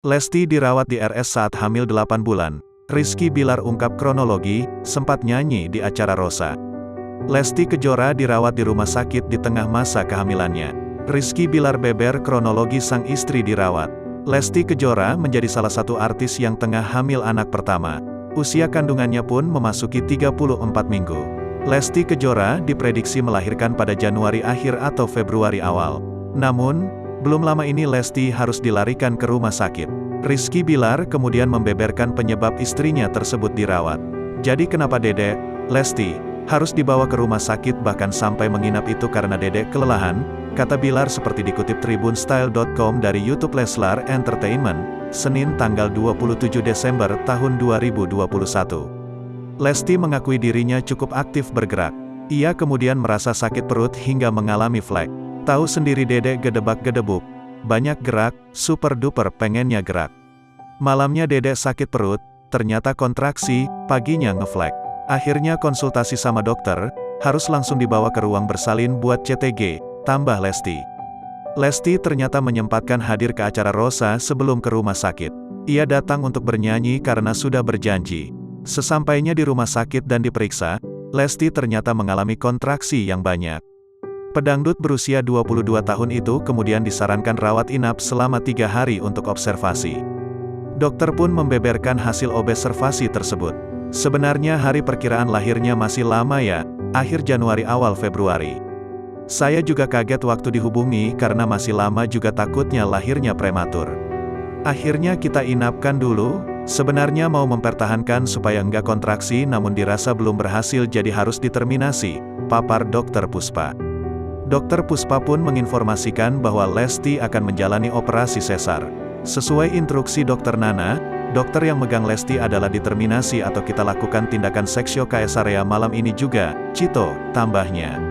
Lesti dirawat di RS saat hamil 8 bulan. Rizky Bilar ungkap kronologi, sempat nyanyi di acara Rosa. Lesti Kejora dirawat di rumah sakit di tengah masa kehamilannya. Rizky Bilar beber kronologi sang istri dirawat. Lesti Kejora menjadi salah satu artis yang tengah hamil anak pertama. Usia kandungannya pun memasuki 34 minggu. Lesti Kejora diprediksi melahirkan pada Januari akhir atau Februari awal. Namun, belum lama ini Lesti harus dilarikan ke rumah sakit. Rizky Bilar kemudian membeberkan penyebab istrinya tersebut dirawat. Jadi kenapa Dedek, Lesti, harus dibawa ke rumah sakit bahkan sampai menginap itu karena Dedek kelelahan, kata Bilar seperti dikutip tribunstyle.com dari YouTube Leslar Entertainment, Senin tanggal 27 Desember tahun 2021. Lesti mengakui dirinya cukup aktif bergerak. Ia kemudian merasa sakit perut hingga mengalami flek. Tahu sendiri Dedek gedebak-gedebuk, banyak gerak, super duper pengennya gerak. Malamnya Dedek sakit perut, ternyata kontraksi, paginya ngeflek. Akhirnya konsultasi sama dokter, harus langsung dibawa ke ruang bersalin buat CTG, tambah Lesti. Lesti ternyata menyempatkan hadir ke acara Rosa sebelum ke rumah sakit. Ia datang untuk bernyanyi karena sudah berjanji. Sesampainya di rumah sakit dan diperiksa, Lesti ternyata mengalami kontraksi yang banyak. Pedangdut berusia 22 tahun itu kemudian disarankan rawat inap selama 3 hari untuk observasi. Dokter pun membeberkan hasil observasi tersebut. Sebenarnya hari perkiraan lahirnya masih lama ya, akhir Januari awal Februari. Saya juga kaget waktu dihubungi karena masih lama juga takutnya lahirnya prematur. Akhirnya kita inapkan dulu, sebenarnya mau mempertahankan supaya enggak kontraksi namun dirasa belum berhasil jadi harus diterminasi, papar Dokter Puspa. Dokter Puspa pun menginformasikan bahwa Lesti akan menjalani operasi sesar. Sesuai instruksi Dokter Nana, dokter yang megang Lesti adalah diterminasi atau kita lakukan tindakan seksio kaesarea malam ini juga, Cito, tambahnya.